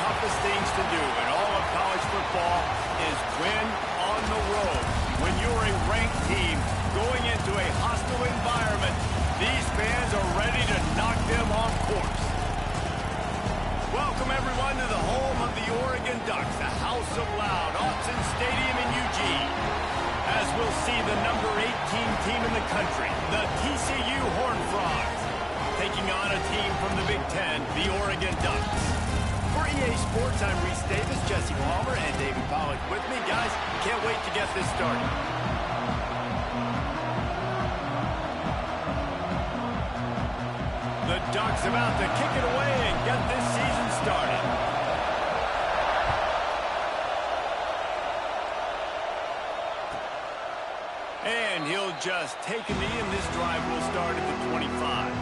toughest things to do in all of college football is win on the road. When you're a ranked team going into a hostile environment, these fans are ready to knock them off course. Welcome, everyone, to the home of the Oregon Ducks, the House of Loud, Autzen Stadium in Eugene. As we'll see the number 18 team in the country, the TCU Horned Frogs, taking on a team from the Big Ten, the Oregon Ducks. For EA Sports, I'm Reese Davis, Jesse Palmer, and David Pollack with me. Guys, can't wait to get this started. The Ducks about to kick it away and get this season started. And he'll just take a knee, and this drive will start at the 25.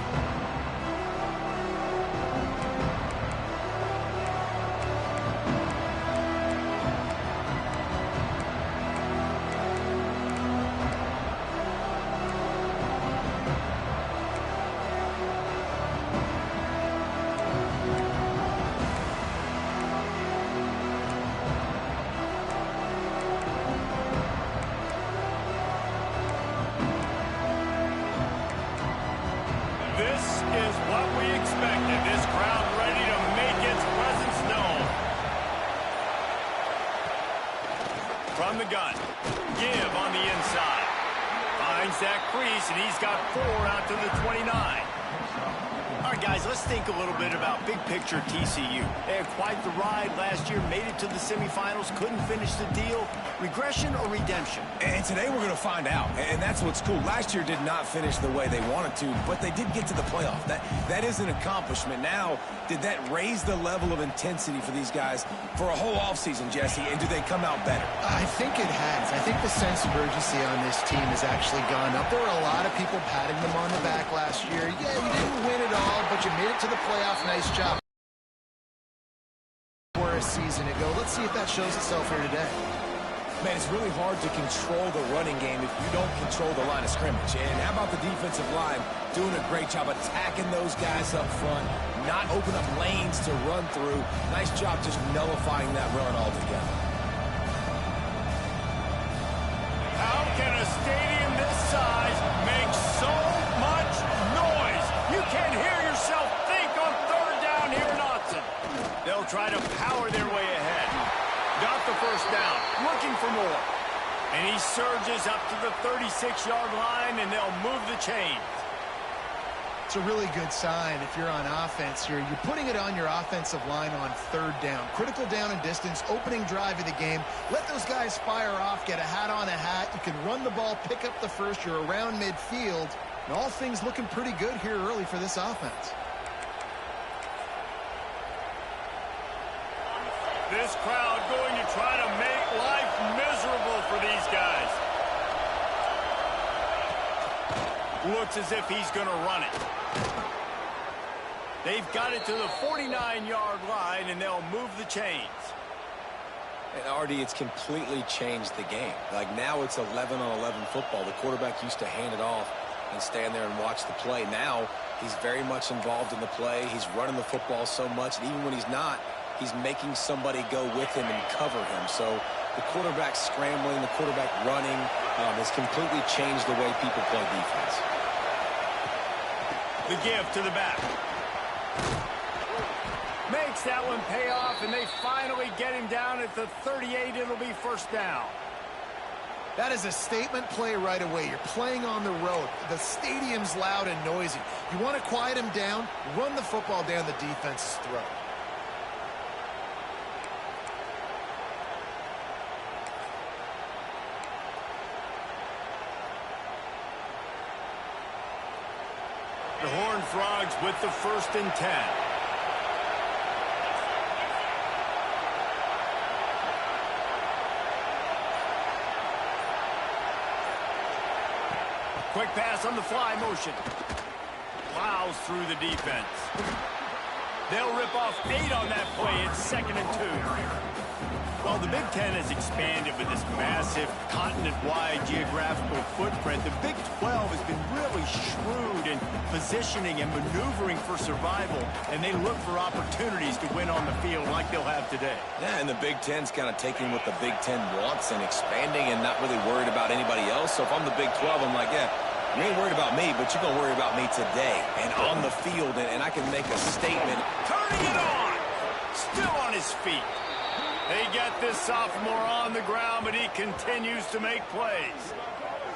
This is what we expected. This crowd ready to make its presence known. From the gun, give on the inside. Finds that crease, and he's got 4 out to the 29. All right, guys, let's think a little bit about big picture TCU. They had quite the ride last year, made it to the semifinals, couldn't finish the deal. Regression or redemption? And today we're going to find out, and that's what's cool. Last year did not finish the way they wanted to, but they did get to the playoff. That is an accomplishment. Now, did that raise the level of intensity for these guys for a whole offseason, Jesse, and do they come out better? I think it has. I think the sense of urgency on this team has actually gone up. There were a lot of people patting them on the back last year. Yeah, you didn't win it all, but you made it to the playoff. Nice job. For a season ago. Let's see if that shows itself here today. Man, it's really hard to control the running game if you don't control the line of scrimmage. And how about the defensive line doing a great job attacking those guys up front, not open up lanes to run through. Nice job just nullifying that run altogether. How can a stadium this size make so much noise? You can't hear yourself think on third down here in Autzen. They'll try to power their way ahead. Got the first down, looking for more. And he surges up to the 36-yard line, and they'll move the chains. It's a really good sign if you're on offense here. You're putting it on your offensive line on third down. Critical down and distance, opening drive of the game. Let those guys fire off, get a hat on a hat. You can run the ball, pick up the first. You're around midfield. And all things looking pretty good here early for this offense. This crowd going to try to make life miserable for these guys. Looks as if he's going to run it. They've got it to the 49-yard line, and they'll move the chains. And Artie, it's completely changed the game. Like now it's 11-on-11 football. The quarterback used to hand it off and stand there and watch the play. Now he's very much involved in the play. He's running the football so much, and even when he's not, he's making somebody go with him and cover him. So the quarterback scrambling, the quarterback running has completely changed the way people play defense. The give to the back. Makes that one pay off, and they finally get him down at the 38. It'll be first down. That is a statement play right away. You're playing on the road. The stadium's loud and noisy. You want to quiet him down, run the football down the defense's throat. The Horned Frogs with the 1st and 10. Quick pass on the fly motion. Plows through the defense. They'll rip off 8 on that play. It's 2nd and 2. Well, the Big Ten has expanded with this massive continent-wide geographical footprint. The Big 12 has been really shrewd in positioning and maneuvering for survival, and they look for opportunities to win on the field like they'll have today. Yeah, and the Big Ten's kind of taking what the Big Ten wants and expanding and not really worried about anybody else. So if I'm the Big 12, I'm like, yeah, you ain't worried about me, but you're going to worry about me today and on the field, and I can make a statement. Turning it on! Still on his feet. They get this sophomore on the ground, but he continues to make plays.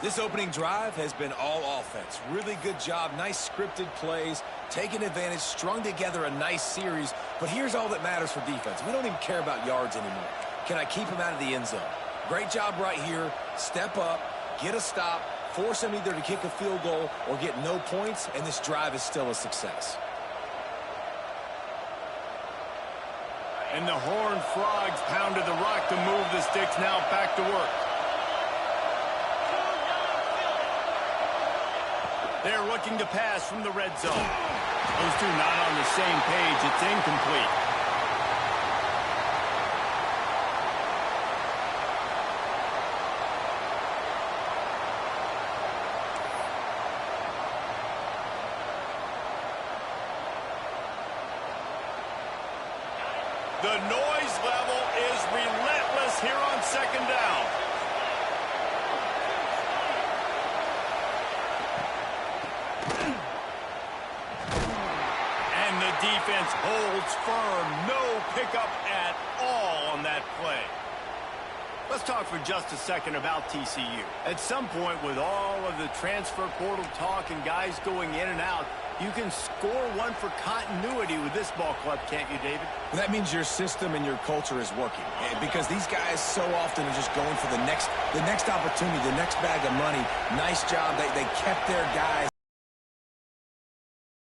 This opening drive has been all offense. Really good job, nice scripted plays, taking advantage, strung together a nice series. But here's all that matters for defense. We don't even care about yards anymore. Can I keep him out of the end zone? Great job right here. Step up, get a stop, force him either to kick a field goal or get no points, and this drive is still a success. And the Horned Frogs pounded the rock to move the sticks. Now back to work. They're looking to pass from the red zone. Those two not on the same page. It's incomplete. The noise level is relentless here on second down. And the defense holds firm. No pickup at all on that play. Let's talk for just a second about TCU. At some point, with all of the transfer portal talk and guys going in and out, you can score one for continuity with this ball club, can't you, David? Well, that means your system and your culture is working, because these guys so often are just going for the next opportunity, the next bag of money. Nice job. They kept their guys.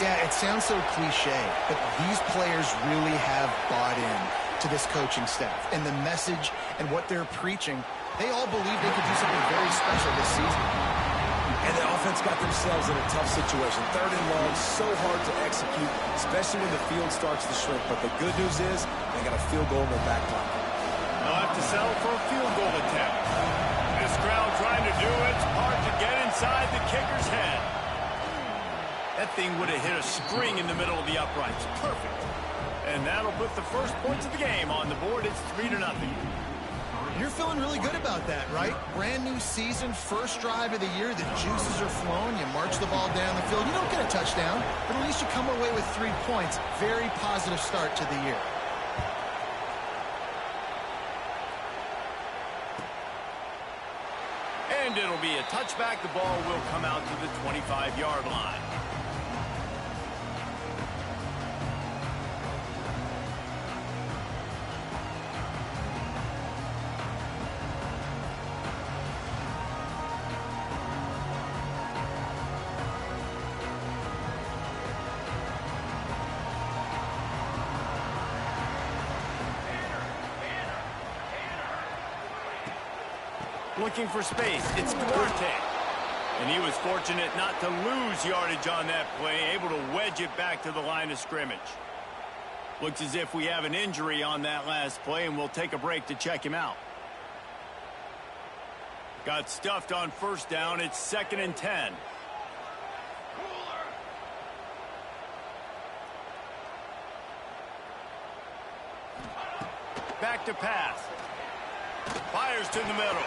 Yeah, it sounds so cliche, but these players really have bought in to this coaching staff and the message and what they're preaching. They all believe they could do something very special this season. And the offense got themselves in a tough situation. Third and long, so hard to execute, especially when the field starts to shrink. But the good news is they got a field goal in their back pocket. They'll have to settle for a field goal attempt. This crowd trying to do its part to get inside the kicker's head. That thing would have hit a string in the middle of the uprights. Perfect. And that'll put the first points of the game on the board. It's 3-0. You're feeling really good about that, right? Brand new season, first drive of the year. The juices are flowing. You march the ball down the field. You don't get a touchdown, but at least you come away with 3 points. Very positive start to the year. And it'll be a touchback. The ball will come out to the 25-yard line. Looking for space. It's Duarte. And he was fortunate not to lose yardage on that play, able to wedge it back to the line of scrimmage. Looks as if we have an injury on that last play, and we'll take a break to check him out. Got stuffed on first down. It's 2nd and 10. Back to pass. Fires to the middle.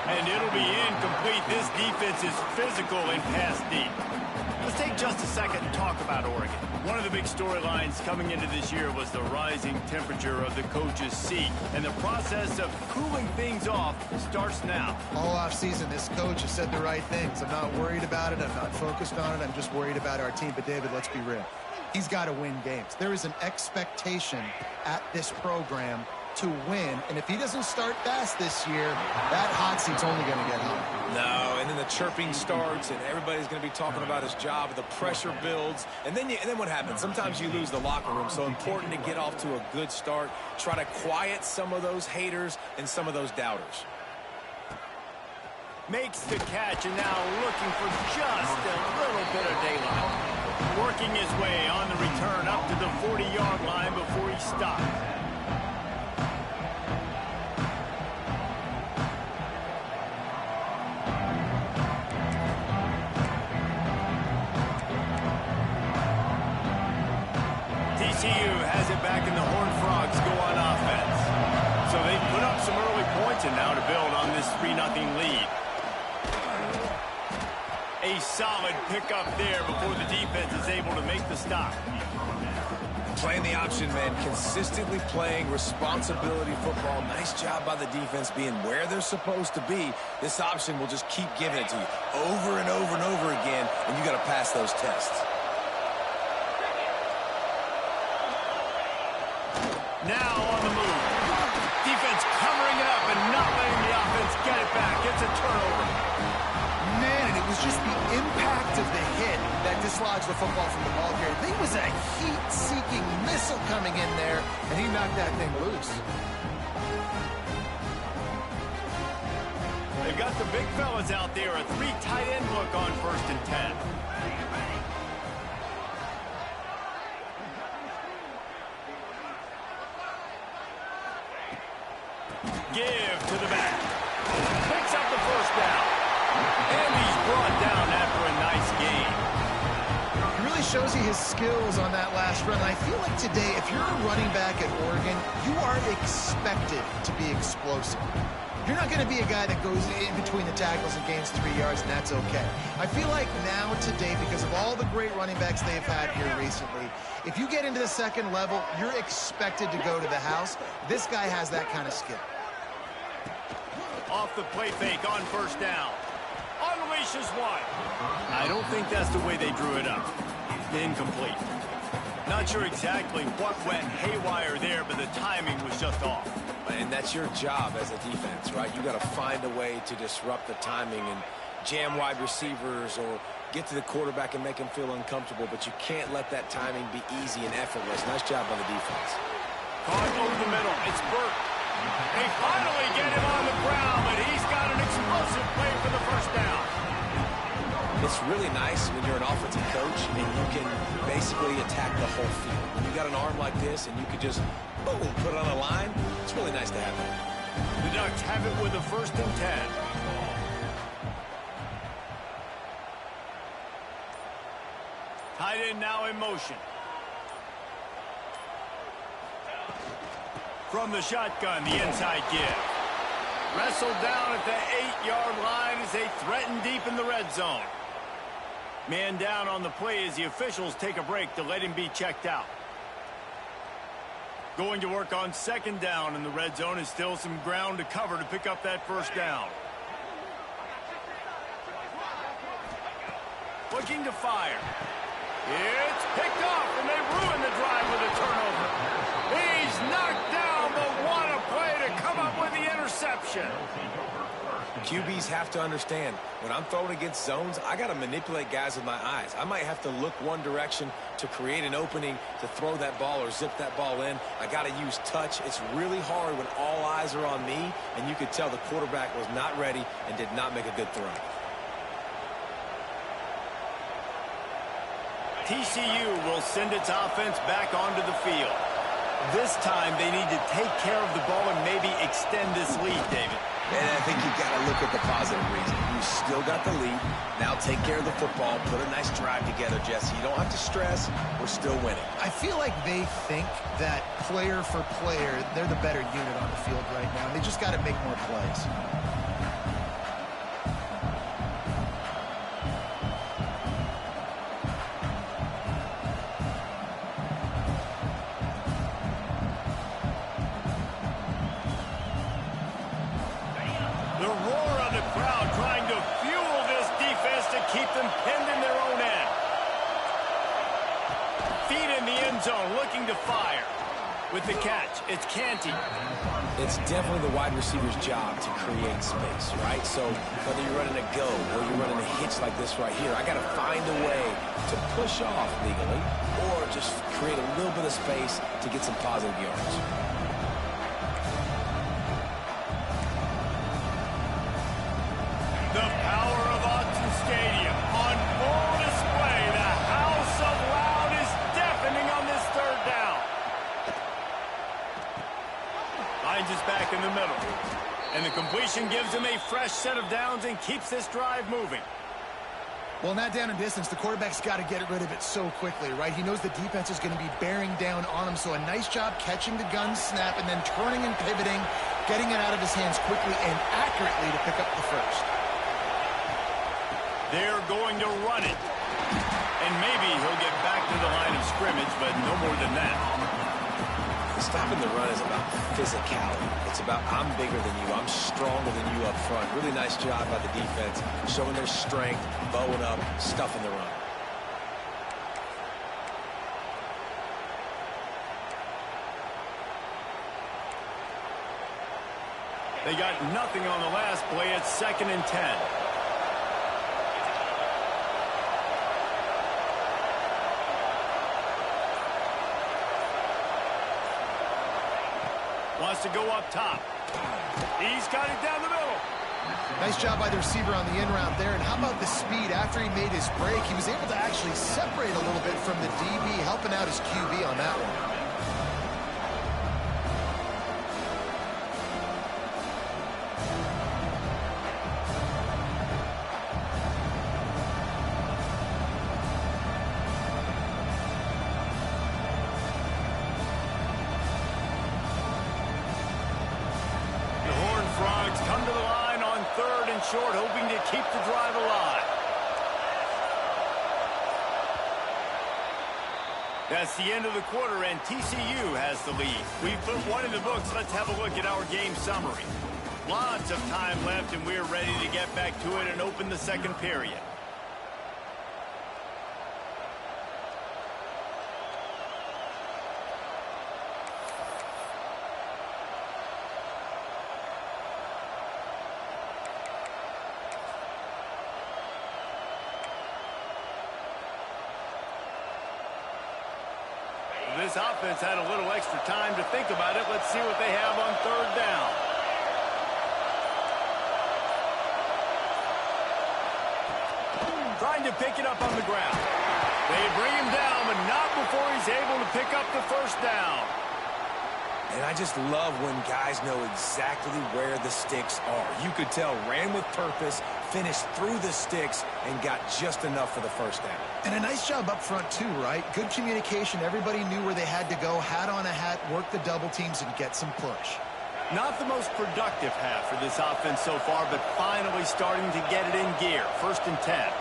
And it'll be incomplete. This defense is physical and pass deep. Let's take just a second and talk about Oregon. One of the big storylines coming into this year was the rising temperature of the coach's seat. And the process of cooling things off starts now. All offseason, this coach has said the right things. I'm not worried about it. I'm not focused on it. I'm just worried about our team. But, David, let's be real. He's got to win games. There is an expectation at this program to win, and if he doesn't start fast this year, that hot seat's only going to get hot. No, and then the chirping starts, and everybody's going to be talking about his job, and the pressure builds, and then what happens? Sometimes you lose the locker room, so important to get off to a good start, try to quiet some of those haters and some of those doubters. Makes the catch, and now looking for just a little bit of daylight. Working his way on the return up to the 40-yard line before he stopped. TCU has it back and the Horned Frogs go on offense. So they put up some early points and now to build on this 3-0 lead. A solid pickup there before the defense is able to make the stop. Playing the option man, consistently playing responsibility football. Nice job by the defense being where they're supposed to be. This option will just keep giving it to you over and over and over again, and you got to pass those tests. Now on the move. Defense covering it up and not letting the offense get it back. It's a turnover. Man, and it was just the impact of the hit that dislodged the football from the ball carrier. There was a heat-seeking missile coming in there, and he knocked that thing loose. They've got the big fellas out there. A 3 tight end look on 1st and 10. Give to the back. Picks up the 1st down. And he's brought down after a nice gain. It really shows you his skills on that last run. I feel like today, if you're a running back at Oregon, you are expected to be explosive. You're not going to be a guy that goes in between the tackles and gains 3 yards, and that's okay. I feel like now today, because of all the great running backs they've had here recently, if you get into the second level, you're expected to go to the house. This guy has that kind of skill. Off the play fake on 1st down. Unleashes one. I don't think that's the way they drew it up. Incomplete. Not sure exactly what went haywire there, but the timing was just off. And that's your job as a defense, right? You got to find a way to disrupt the timing and jam wide receivers or get to the quarterback and make him feel uncomfortable, but you can't let that timing be easy and effortless. Nice job by the defense. Caught over the middle. It's Burt. They finally get him on the ground, but he's got an explosive play for the 1st down. It's really nice when you're an offensive coach and you can basically attack the whole field. When you got an arm like this and you can just, boom, put it on a line, it's really nice to have that. The Ducks have it with a 1st and 10. Tight end now in motion. From the shotgun, the inside give. Wrestled down at the 8-yard line as they threaten deep in the red zone. Man down on the play as the officials take a break to let him be checked out. Going to work on 2nd down in the red zone is still some ground to cover to pick up that 1st down. Looking to fire. It's picked off, and they ruin the drive with a turnover. He's knocked down, but what a play to come up with the interception. QBs have to understand, when I'm throwing against zones, I got to manipulate guys with my eyes. I might have to look one direction to create an opening to throw that ball or zip that ball in. I got to use touch. It's really hard when all eyes are on me, and you could tell the quarterback was not ready and did not make a good throw. TCU will send its offense back onto the field. This time they need to take care of the ball and maybe extend this lead, David. And I think you've got to look at the positive reason. You still got the lead. Now take care of the football. Put a nice drive together, Jesse. You don't have to stress. We're still winning. I feel like they think that player for player, they're the better unit on the field right now. They just got to make more plays. The roar of the crowd trying to fuel this defense to keep them pinned in their own end. Feet in the end zone, looking to fire. With the catch, it's Canty. It's definitely the wide receiver's job to create space, right? So whether you're running a go or you're running a hitch like this right here, I got to find a way to push off legally or just create a little bit of space to get some positive yards. The power of Autzen Stadium on full display. The house of loud is deafening on this 3rd down. Finds us back in the middle. And the completion gives him a fresh set of downs and keeps this drive moving. Well, in that down and distance, the quarterback's got to get rid of it so quickly, right? He knows the defense is going to be bearing down on him, so a nice job catching the gun snap and then turning and pivoting, getting it out of his hands quickly and accurately to pick up the first. They're going to run it. And maybe he'll get back to the line of scrimmage, but no more than that. Stopping the run is about physicality. It's about I'm bigger than you. I'm stronger than you up front. Really nice job by the defense, showing their strength, bowing up, stuffing the run. They got nothing on the last play. It's 2nd and 10. Wants to go up top. He's got it down the middle. Nice job by the receiver on the in route there. And how about the speed? After he made his break, he was able to actually separate a little bit from the DB, helping out his QB on that one. Come to the line on 3rd and short, hoping to keep the drive alive. That's the end of the quarter, and TCU has the lead. We've put one in the books. Let's have a look at our game summary. Lots of time left, and we're ready to get back to it and open the second period. This offense had a little extra time to think about it. Let's see what they have on 3rd down. Trying to pick it up on the ground. They bring him down, but not before he's able to pick up the 1st down. And I just love when guys know exactly where the sticks are. You could tell, ran with purpose, finished through the sticks, and got just enough for the 1st down. And a nice job up front, too, right? Good communication. Everybody knew where they had to go, hat on a hat, work the double teams, and get some push. Not the most productive half for this offense so far, but finally starting to get it in gear. 1st and 10.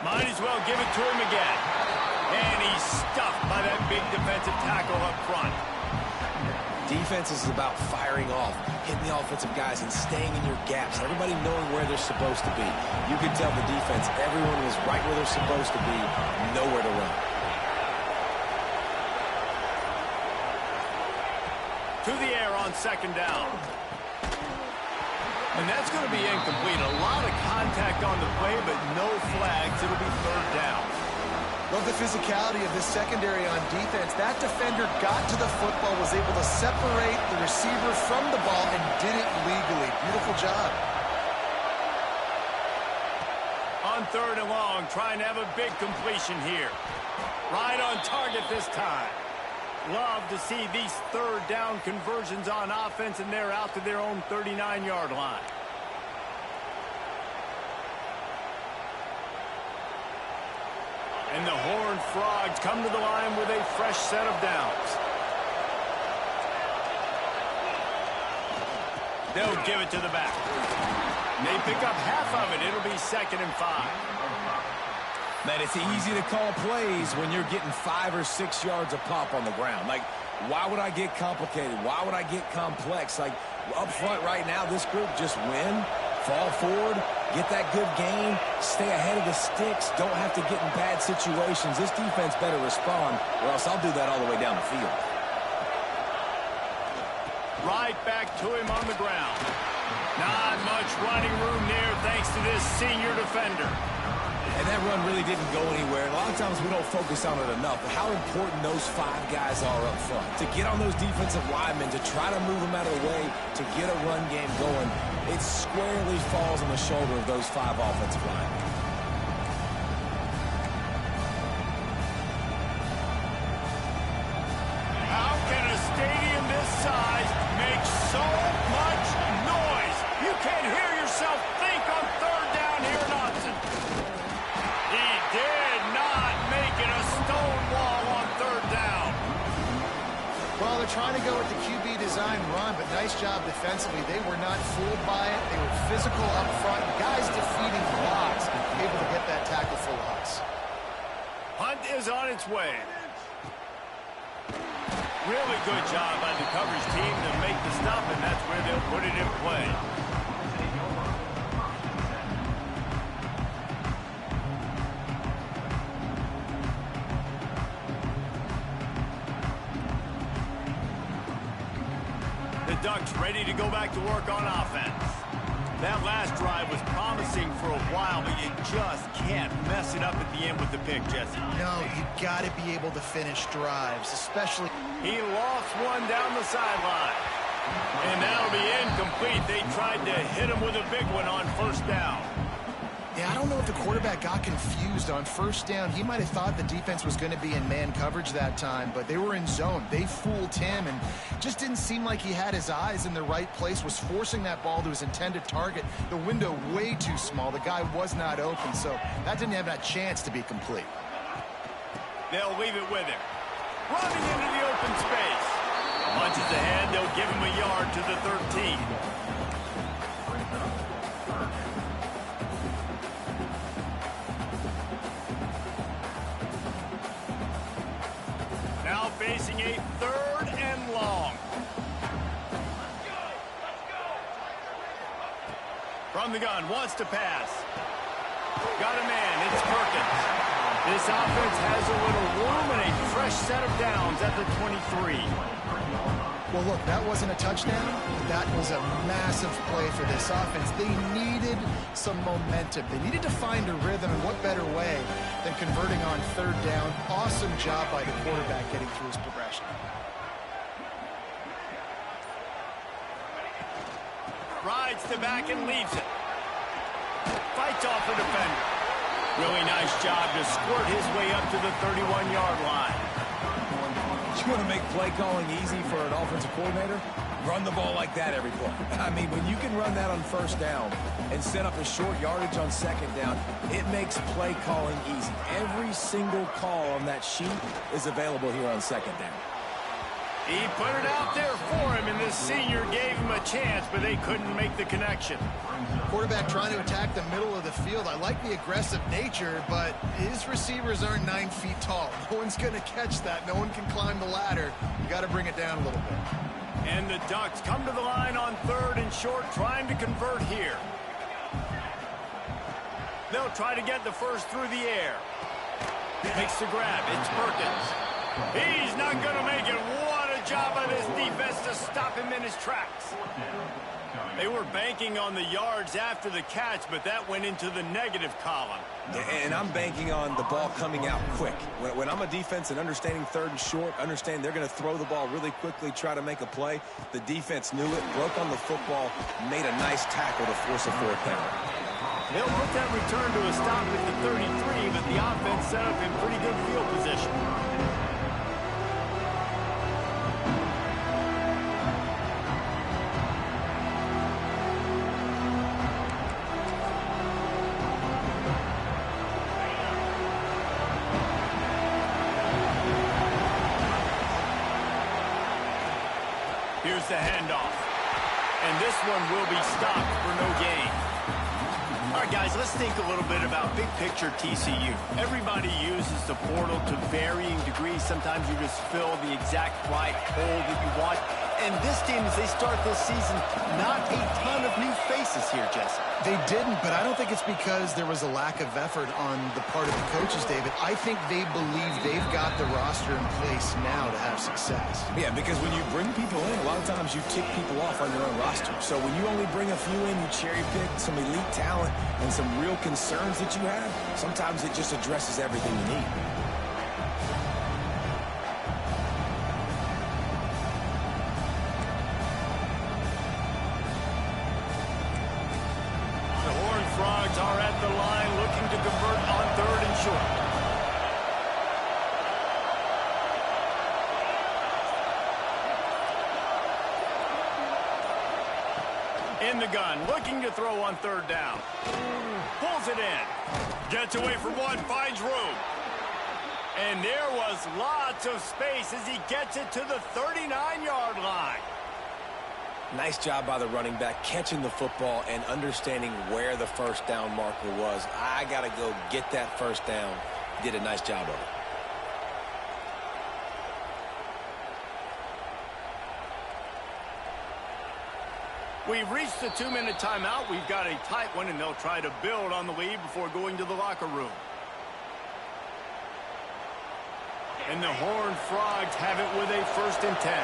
Might as well give it to him again. And he's stuffed by that big defensive tackle up front. Defense is about firing off, hitting the offensive guys, and staying in your gaps. Everybody knowing where they're supposed to be. You could tell the defense, everyone was right where they're supposed to be, nowhere to run. To the air on 2nd down. And that's going to be incomplete. A lot of contact on the play, but no flags. It'll be 3rd down. Love the physicality of this secondary on defense. That defender got to the football, was able to separate the receiver from the ball, and did it legally. Beautiful job. On 3rd and long, trying to have a big completion here. Right on target this time. Love to see these 3rd down conversions on offense, and they're out to their own 39-yard line. And the Horned Frogs come to the line with a fresh set of downs. They'll give it to the back. They pick up half of it. It'll be 2nd and 5. Man, it's easy to call plays when you're getting 5 or 6 yards a pop on the ground. Like, why would I get complicated? Why would I get complex? Like, up front right now, this group just win, fall forward, get that good game, stay ahead of the sticks, don't have to get in bad situations. This defense better respond, or else I'll do that all the way down the field. Right back to him on the ground. Not much running room there thanks to this senior defender. And that run really didn't go anywhere. And a lot of times we don't focus on it enough. But how important those 5 guys are up front. To get on those defensive linemen, to try to move them out of the way, to get a run game going, it squarely falls on the shoulder of those 5 offensive linemen. How can a stadium this size make so much noise? can't hear yourself think on third down here in Austin. He did not make it a stone wall on third down. Well, they're trying to go with the QB design run, but nice job defensively. They were not fooled by it. They were physical up front. Guys defeating blocks, able to get that tackle for loss. Hunt is on its way. Really good job by the coverage team to make the stop, and that's where they'll put it in play. The Ducks ready to go back to work on offense. That last drive was promising for a while, but you just can't mess it up at the end with the pick, Jesse. No, you got to be able to finish drives, especially. He lost one down the sideline. And that'll be incomplete. They tried to hit him with a big one on first down. Yeah, I don't know if the quarterback got confused on first down. He might have thought the defense was going to be in man coverage that time, but they were in zone. They fooled him and just didn't seem like he had his eyes in the right place, was forcing that ball to his intended target. The window way too small. The guy was not open, so that didn't have that chance to be complete. They'll leave it with him. Running into the open space. Punches ahead, they'll give him a yard to the 13. Now facing a third and long. From the gun, wants to pass. Got a man, it's Perkins. This offense has a little room and a fresh set of downs at the 23. Well, look, that wasn't a touchdown. That was a massive play for this offense. They needed some momentum. They needed to find a rhythm, and what better way than converting on third down. Awesome job by the quarterback getting through his progression. Rides the back and leaves it. Fights off the defender. Really nice job to squirt his way up to the 31-yard line. You want to make play calling easy for an offensive coordinator? Run the ball like that every play. I mean, when you can run that on first down and set up a short yardage on second down, it makes play calling easy. Every single call on that sheet is available here on second down. He put it out there for him, and the senior gave him a chance, but they couldn't make the connection. Quarterback trying to attack the middle of the field. I like the aggressive nature, but his receivers aren't 9 feet tall. No one's going to catch that. No one can climb the ladder. You got to bring it down a little bit. And the Ducks come to the line on third and short, trying to convert here. They'll try to get the first through the air. Makes the grab. It's Perkins. He's not going to make it. What a job by this defense to stop him in his tracks. They were banking on the yards after the catch, but that went into the negative column. And I'm banking on the ball coming out quick. When I'm a defense and understanding third and short, understand they're going to throw the ball really quickly, try to make a play. The defense knew it, broke on the football, made a nice tackle to force a fourth down. They'll put that return to a stop at the 33, but the offense set up in pretty good field position. Here's the handoff. And this one will be stopped for no gain. All right, guys, let's think a little bit about big picture TCU. Everybody uses the portal to varying degrees. Sometimes you just fill the exact right hole that you want. And this team, as they start this season, not a ton of new faces here, Jesse. They didn't, but I don't think it's because there was a lack of effort on the part of the coaches, David. I think they believe they've got the roster in place now to have success. Yeah, because when you bring people in, a lot of times you kick people off on your own roster. So when you only bring a few in, you cherry pick some elite talent and some real concerns that you have, sometimes it just addresses everything you need. Are at the line looking to convert on third and short. In the gun, looking to throw on third down. Pulls it in. Gets away from one, finds room. And there was lots of space as he gets it to the 39-yard line. Nice job by the running back, catching the football and understanding where the first down marker was. I got to go get that first down. He did a nice job of it. We've reached the 2-minute timeout. We've got a tight one, and they'll try to build on the lead before going to the locker room. And the Horned Frogs have it with a 1st and 10.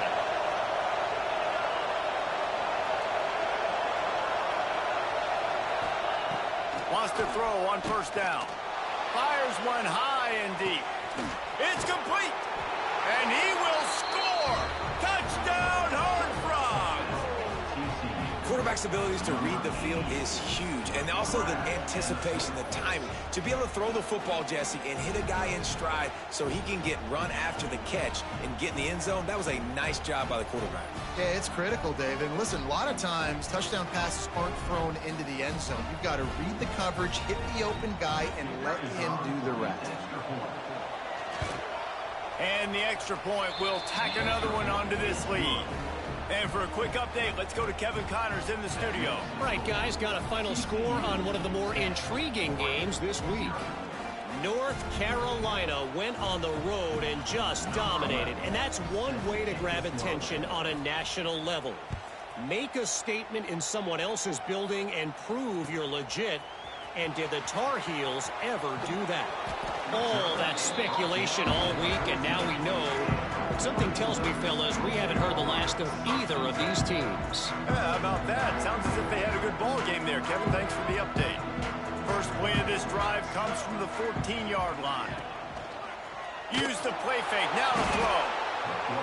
Wants to throw on first down. Fires one high and deep. It's complete. And he will score. Touchdown, Horned Frogs. Quarterback's abilities to read the field is huge. And also the anticipation, the timing. To be able to throw the football, Jesse, and hit a guy in stride so he can get run after the catch and get in the end zone, that was a nice job by the quarterback. Yeah, it's critical, David. And listen, a lot of times touchdown passes aren't thrown into the end zone. You've got to read the coverage, hit the open guy, and let him do the rest. And the extra point will tack another one onto this lead. And for a quick update, let's go to Kevin Connors in the studio. All right, guys, got a final score on one of the more intriguing games this week. North Carolina went on the road and just dominated, and that's one way to grab attention on a national level. Make a statement in someone else's building and prove you're legit. And did the Tar Heels ever do that? All that speculation all week, and now we know. But something tells me, fellas, we haven't heard the last of either of these teams. Yeah, how about that? Sounds as if they had a good ball game there, Kevin. Thanks for the update. First play of this drive comes from the 14-yard line. Use the play fake. Now to throw.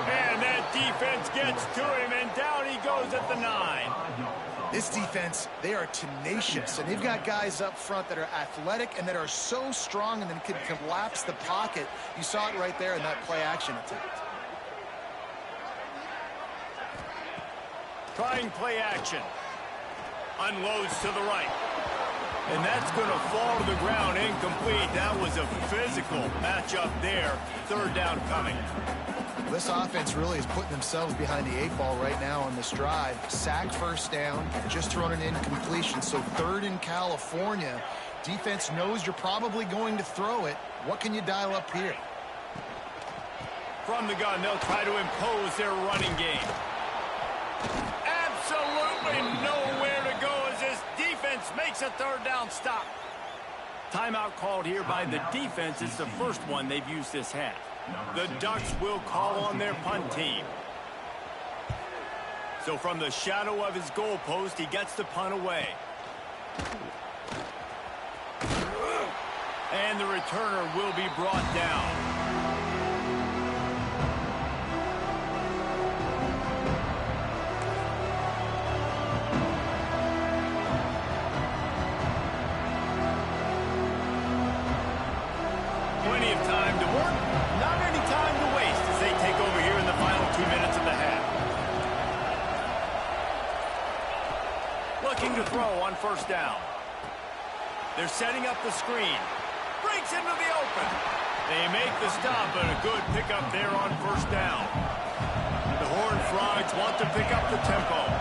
And that defense gets to him, and down he goes at the 9. This defense, they are tenacious, and they've got guys up front that are athletic and that are so strong and then can collapse the pocket. You saw it right there in that play-action attempt. Trying play action. Unloads to the right. And that's going to fall to the ground incomplete. That was a physical matchup there. Third down coming. This offense really is putting themselves behind the 8 ball right now on this drive. Sack first down, just thrown an incompletion. So 3rd in California. Defense knows you're probably going to throw it. What can you dial up here? From the gun, they'll try to impose their running game. Absolutely nowhere to go as this defense makes a 3rd down stop. Timeout called here by the defense. It's the first one they've used this half. The Ducks will call on their punt team. So from the shadow of his goalpost, he gets the punt away. And the returner will be brought down. Plenty of time to work. Not any time to waste as they take over here in the final 2 minutes of the half. Looking to throw on first down. They're setting up the screen. Breaks into the open. They make the stop, but a good pickup there on first down. The Horned Frogs want to pick up the tempo.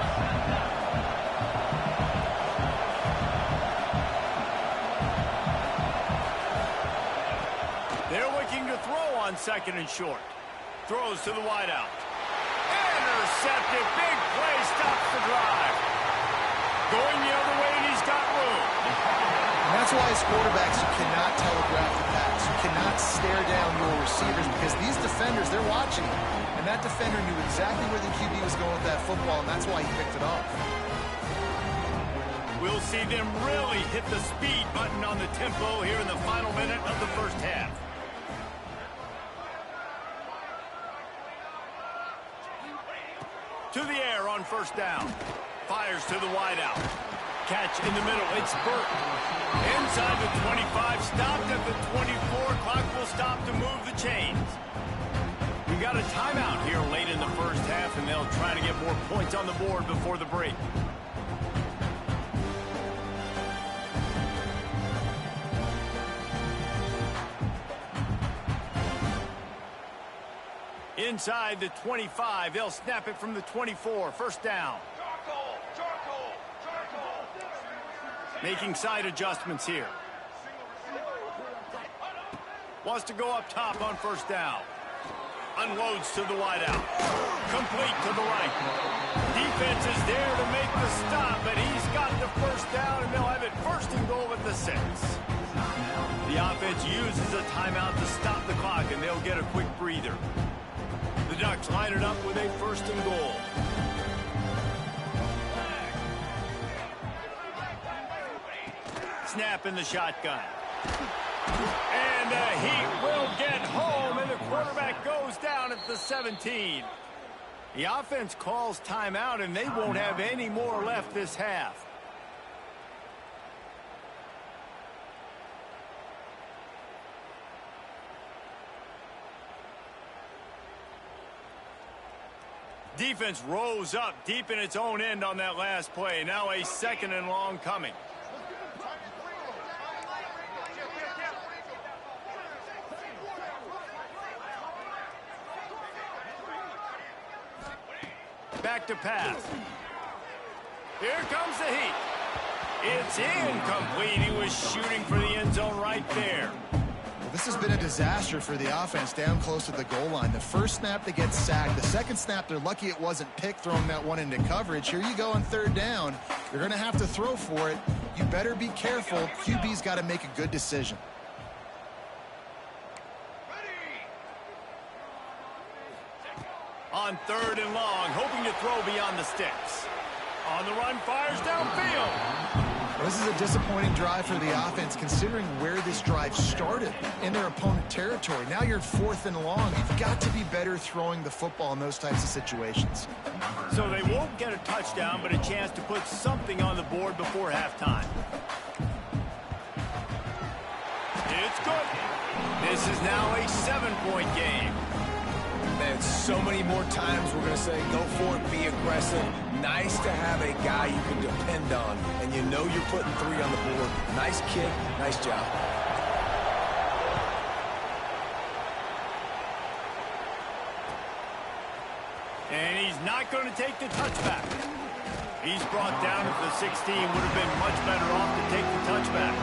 They're looking to throw on 2nd and short. Throws to the wideout. Intercepted. Big play stops the drive. Going the other way, and he's got room. And that's why as quarterbacks, you cannot telegraph the pass. You cannot stare down your receivers because these defenders, they're watching you. And that defender knew exactly where the QB was going with that football, and that's why he picked it off. We'll see them really hit the speed button on the tempo here in the final minute of the first half. To the air on first down. Fires to the wideout. Catch in the middle. It's Burton. Inside the 25. Stopped at the 24. Clock will stop to move the chains. We got a timeout here late in the first half, and they'll try to get more points on the board before the break. Inside the 25, they'll snap it from the 24. First down. Making side adjustments here. Wants to go up top on first down. Unloads to the wideout. Complete to the right. Defense is there to make the stop, but he's got the first down, and they'll have it first and goal at the 6. The offense uses a timeout to stop the clock, and they'll get a quick breather. The Ducks line it up with a first and goal. Snap in the shotgun. And the Heat will get home, and the quarterback goes down at the 17. The offense calls timeout, and they won't have any more left this half. Defense rose up deep in its own end on that last play. Now a second and long coming. Back to pass. Here comes the Heat. It's incomplete. He was shooting for the end zone right there. This has been a disaster for the offense down close to the goal line. The first snap, they get sacked. The second snap, they're lucky it wasn't picked, throwing that one into coverage. Here you go on third down. You're going to have to throw for it. You better be careful. QB's got to make a good decision. On third and long, hoping to throw beyond the sticks. On the run, fires downfield. This is a disappointing drive for the offense, considering where this drive started in their opponent territory. Now you're fourth and long. You've got to be better throwing the football in those types of situations. So they won't get a touchdown, but a chance to put something on the board before halftime. It's good. This is now a 7-point game. Man, so many more times we're going to say, go for it, be aggressive. Nice to have a guy you can depend on, and you know you're putting 3 on the board. Nice kick, nice job. And he's not going to take the touchback. He's brought down at the 16. Would have been much better off to take the touchback.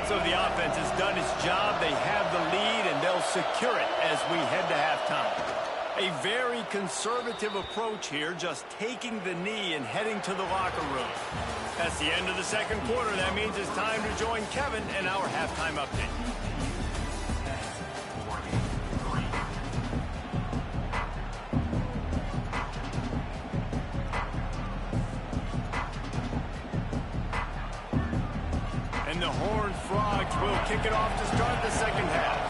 So the offense has done its job. They have the lead, and they'll secure it as we head to halftime. A very conservative approach here, just taking the knee and heading to the locker room. That's the end of the second quarter. That means it's time to join Kevin in our halftime update. And the Horned Frogs will kick it off to start the second half.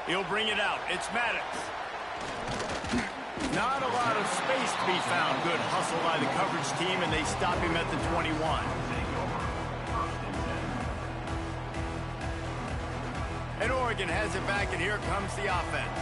He'll bring it out. It's Maddox. Not a lot of space to be found. Good hustle by the coverage team, and they stop him at the 21. And Oregon has it back, and here comes the offense.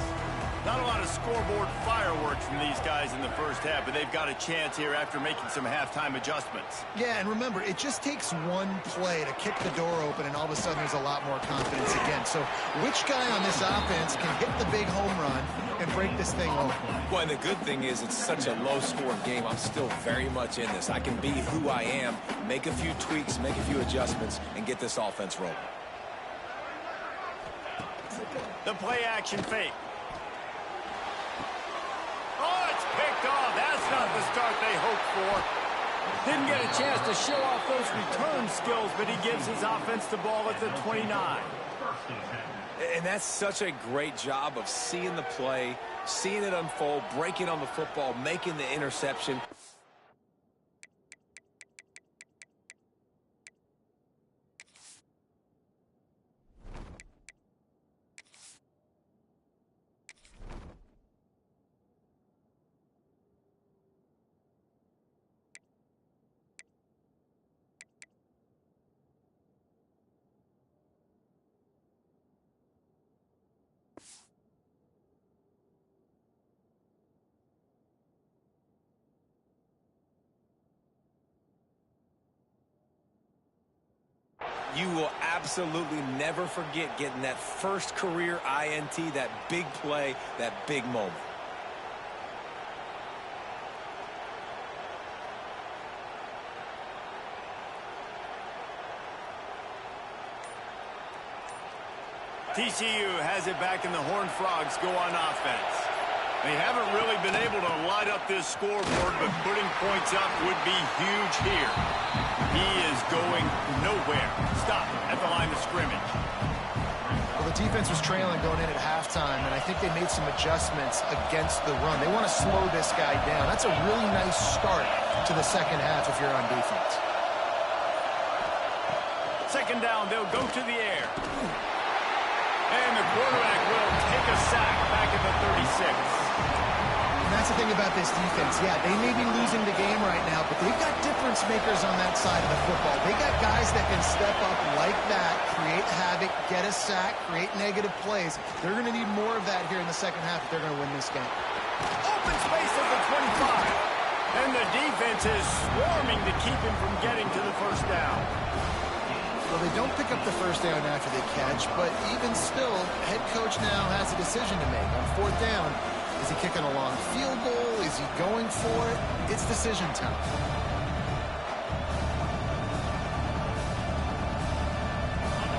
Not a lot of scoreboard fireworks from these guys in the first half, but they've got a chance here after making some halftime adjustments. Yeah, and remember, it just takes one play to kick the door open, and all of a sudden there's a lot more confidence again. So which guy on this offense can hit the big home run and break this thing open? Well, and the good thing is it's such a low-scoring game. I'm still very much in this. I can be who I am, make a few tweaks, make a few adjustments, and get this offense rolling. The play-action fake. Oh, it's picked off. That's not the start they hoped for. Didn't get a chance to show off those return skills, but he gives his offense the ball at the 29. And that's such a great job of seeing the play, seeing it unfold, breaking on the football, making the interception. You will absolutely never forget getting that first career INT, that big play, that big moment. TCU has it back, and the Horned Frogs go on offense. They haven't really been able to light up this scoreboard, but putting points up would be huge here. He is going nowhere. Stop at the line of scrimmage. Well, the defense was trailing going in at halftime, and I think they made some adjustments against the run. They want to slow this guy down. That's a really nice start to the second half if you're on defense. Second down, they'll go to the air. And the quarterback will take a sack back at the 36. And that's the thing about this defense. Yeah, they may be losing the game right now, but they've got difference makers on that side of the football. They got guys that can step up like that, create havoc, get a sack, create negative plays. They're going to need more of that here in the second half if they're going to win this game. Open space at the 25. And the defense is swarming to keep him from getting to the first down. Well, they don't pick up the first down after they catch, but even still, head coach now has a decision to make. On fourth down, is he kicking a long field goal? Is he going for it? It's decision time.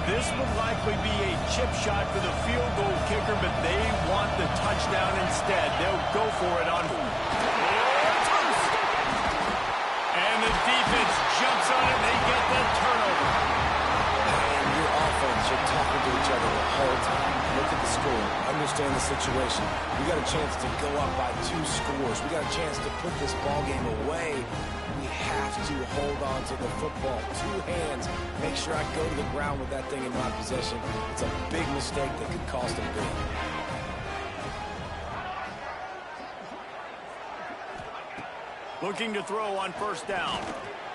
This would likely be a chip shot for the field goal kicker, but they want the touchdown instead. They'll go for it on... And the defense jumps on it. They get the turnover. You're talking to each other the whole time. Look at the score. Understand the situation. We got a chance to go up by 2 scores. We got a chance to put this ball game away. We have to hold on to the football. 2 hands. Make sure I go to the ground with that thing in my possession. It's a big mistake that could cost them big. Looking to throw on first down.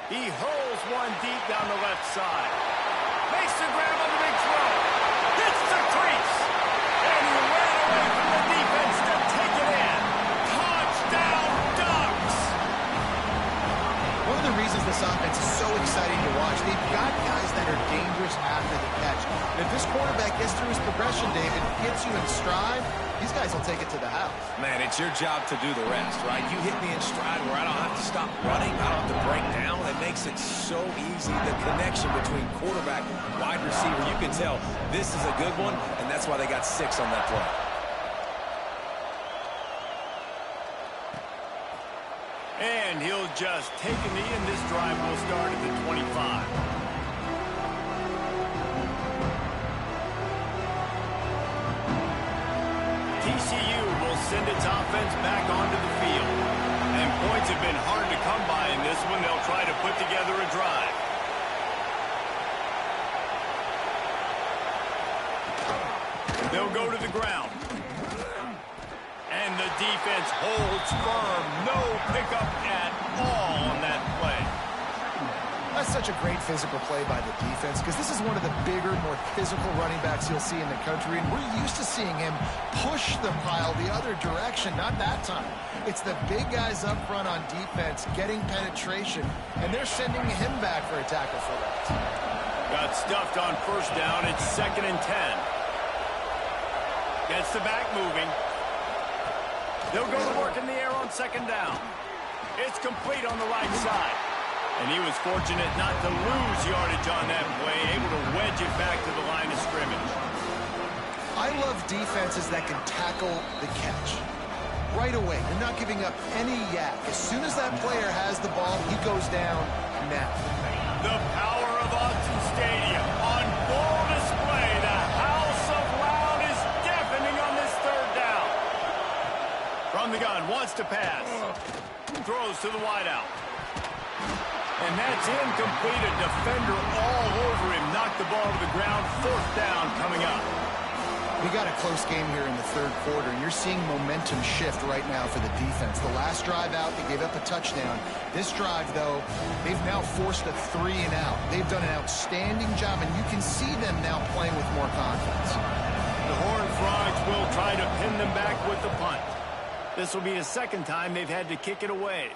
He hurls one deep down the left side. Makes the grab on the big throw. Hits the crease. And he ran away from the defense to take it in. Touchdown, Ducks! One of the reasons this offense is so exciting to watch, they've got guys that are dangerous after the catch. And if this quarterback gets through his progression, David, gets you in stride, these guys will take it to the house. Man, it's your job to do the rest, right? You hit me in stride where I don't have to stop running. I don't have to break down. It makes it so easy. The connection between quarterback and wide receiver, you can tell this is a good one, and that's why they got 6 on that play. And he'll just take a knee, and this drive will start at the 25. TCU will send its offense back onto the field. And points have been hard to come by in this one. They'll try to put together a drive. They'll go to the ground. And the defense holds firm. No pickup at all on that play. That's such a great physical play by the defense because this is one of the bigger, more physical running backs you'll see in the country, and we're used to seeing him push the pile the other direction. Not that time. It's the big guys up front on defense getting penetration, and they're sending him back for a tackle for that. Got stuffed on first down. It's 2nd and 10. Gets the back moving. They'll go to work in the air on 2nd down. It's complete on the right side. And he was fortunate not to lose yardage on that play, able to wedge it back to the line of scrimmage. I love defenses that can tackle the catch. Right away, they're not giving up any yak. As soon as that player has the ball, he goes down now. The power of Autzen Stadium on full display. The House of Loud is deafening on this 3rd down. From the gun, wants to pass. Throws to the wideout. And that's incomplete. A defender all over him. Knocked the ball to the ground. 4th down coming up. We got a close game here in the 3rd quarter, and you're seeing momentum shift right now for the defense. The last drive out, they gave up a touchdown. This drive, though, they've now forced a 3-and-out. They've done an outstanding job, and you can see them now playing with more confidence. The Horned Frogs will try to pin them back with the punt. This will be the 2nd time they've had to kick it away.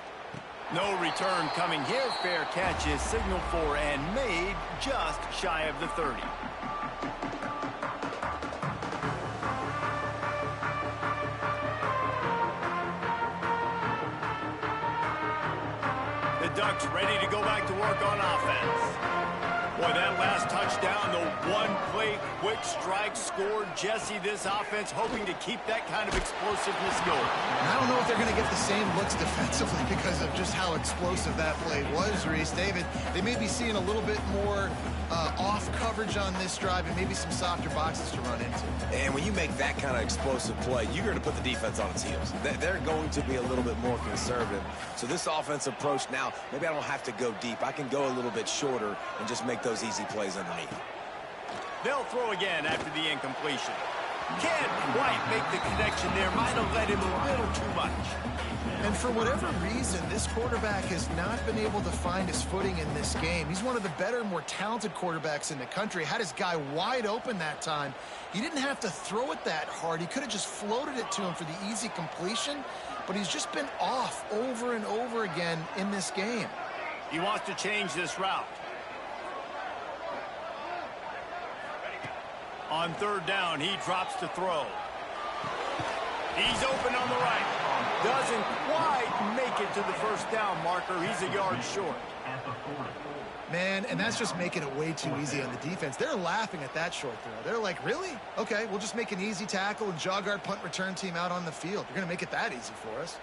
No return coming here. Fair catch is signaled for and made just shy of the 30. The Ducks ready to go back to work on offense. Boy, that last touchdown, the one-play quick strike scored. Jesse, this offense hoping to keep that kind of explosiveness going. I don't know if they're going to get the same looks defensively because of just how explosive that play was, Reese. David, they may be seeing a little bit more off coverage on this drive and maybe some softer boxes to run into. And when you make that kind of explosive play, you're going to put the defense on its heels. They're going to be a little bit more conservative. So this offensive approach now, maybe I don't have to go deep. I can go a little bit shorter and just make those easy plays underneath. They'll throw again after the incompletion. Can't quite make the connection there. Might have let him a little too much. And for whatever reason, this quarterback has not been able to find his footing in this game. He's one of the better, more talented quarterbacks in the country. Had his guy wide open that time. He didn't have to throw it that hard. He could have just floated it to him for the easy completion, but he's just been off over and over again in this game. He wants to change this route. On third down, he drops to throw. He's open on the right. Doesn't quite make it to the first down marker. He's a yard short. Man, and that's just making it way too easy on the defense. They're laughing at that short throw. They're like, really? Okay, we'll just make an easy tackle and jog our punt return team out on the field. You're going to make it that easy for us.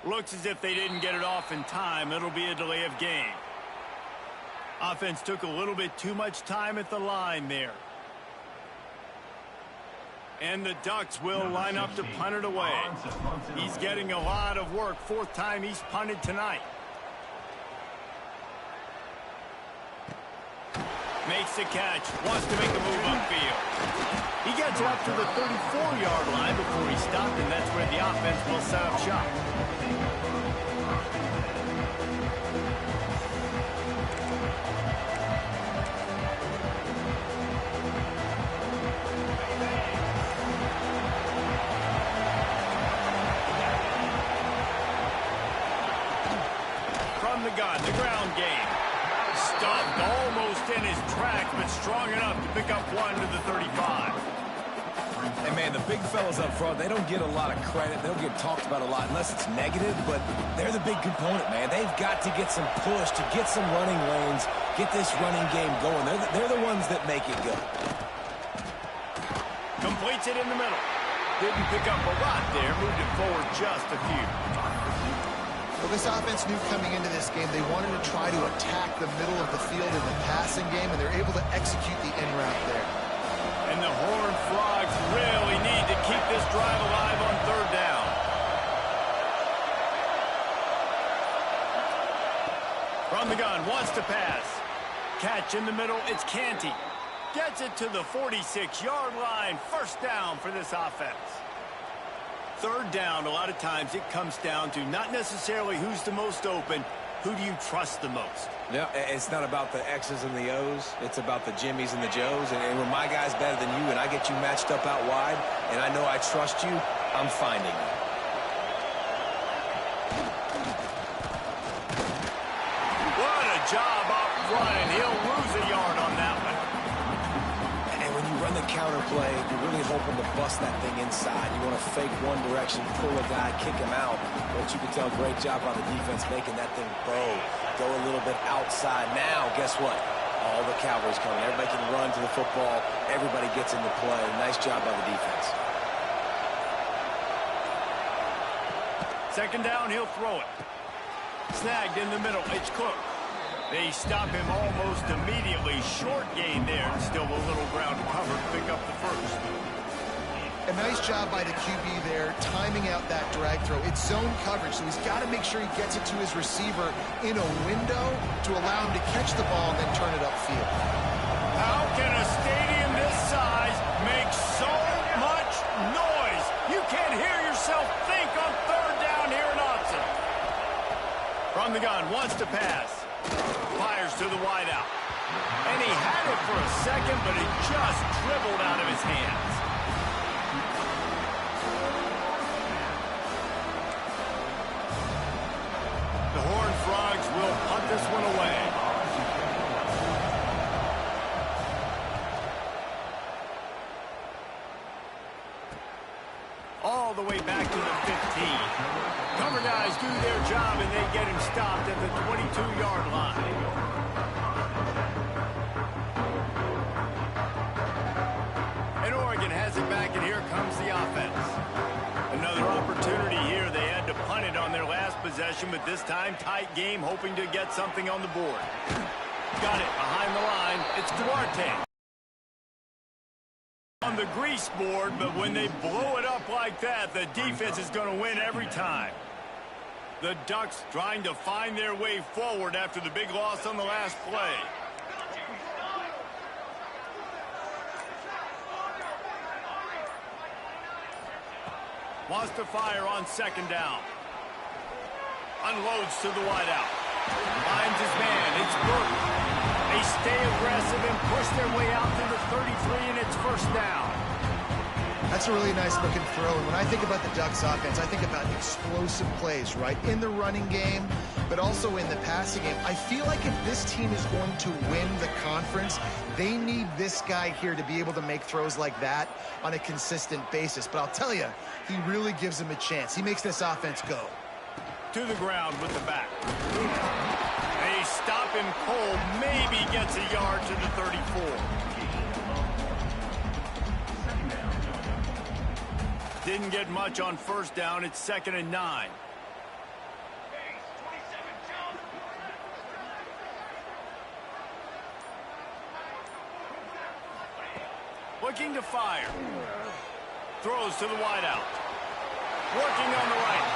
Looks as if they didn't get it off in time. It'll be a delay of game. Offense took a little bit too much time at the line there. And the Ducks will line up to punt it away. He's getting a lot of work. Fourth time he's punted tonight. Makes the catch. Wants to make a move upfield. He gets it up to the 34-yard line before he stopped, and that's where the offense will set up shop. From the gun, the ground game. Stopped almost in his tracks, but strong enough to pick up one to the 35. And, man, the big fellas up front, they don't get a lot of credit. They don't get talked about a lot unless it's negative, but they're the big component, man. They've got to get some push, to get some running lanes, get this running game going. They're the ones that make it go. Completes it in the middle. Didn't pick up a lot there. Moved it forward just a few. Well, this offense knew coming into this game they wanted to try to attack the middle of the field in the passing game, and they're able to execute the in route there. And the Horned Frogs really need to keep this drive alive on third down. From the gun, wants to pass. Catch in the middle, it's Canty. Gets it to the 46-yard line. First down for this offense. Third down, a lot of times it comes down to not necessarily who's the most open, who do you trust the most? Yeah, it's not about the X's and the O's. It's about the Jimmys and the Joes. And when my guy's better than you and I get you matched up out wide and I know I trust you, I'm finding you. What a job up front, and he'll lose a yard on that one. And when you run the counter play, you're really hoping to bust that thing inside. You want to fake one direction, pull a guy, kick him out. But you can tell, great job by the defense making that thing bow. Go a little bit outside. Now, guess what? All the Cowboys coming. Everybody can run to the football. Everybody gets into play. Nice job by the defense. Second down, he'll throw it. Snagged in the middle. It's Cook. They stop him almost immediately. Short gain there. Still a little ground to cover to pick up the first. A nice job by the QB there, timing out that drag throw. It's zone coverage, so he's got to make sure he gets it to his receiver in a window to allow him to catch the ball and then turn it upfield. How can a stadium this size make so much noise? You can't hear yourself think on third down here in Austin. From the gun, wants to pass. Fires to the wideout. And he had it for a second, but it just dribbled out of his hands. The Horned Frogs will punt this one away. All the way back to the 15. Cover guys do their job, and they get him stopped at the 22-yard line. And Oregon has it back, and here comes the offense. Another opportunity here. They had to punt it on their last possession, but this time tight game, hoping to get something on the board. Got it behind the line. It's Duarte on the grease board, but when they blow it up like that, the defense is going to win every time. The Ducks trying to find their way forward after the big loss on the last play. Wants to fire on second down. Unloads to the wideout. Finds his man. It's Burton. They stay aggressive and push their way out to the 33, and it's first down. That's a really nice looking throw. And when I think about the Ducks offense, I think about explosive plays, right? In the running game, but also in the passing game. I feel like if this team is going to win the conference, they need this guy here to be able to make throws like that on a consistent basis. But I'll tell you, he really gives them a chance. He makes this offense go. To the ground with the back. They stop him cold, maybe gets a yard to the 34. Didn't get much on first down. It's 2nd and 9. Looking to fire. Throws to the wideout. Working on the right.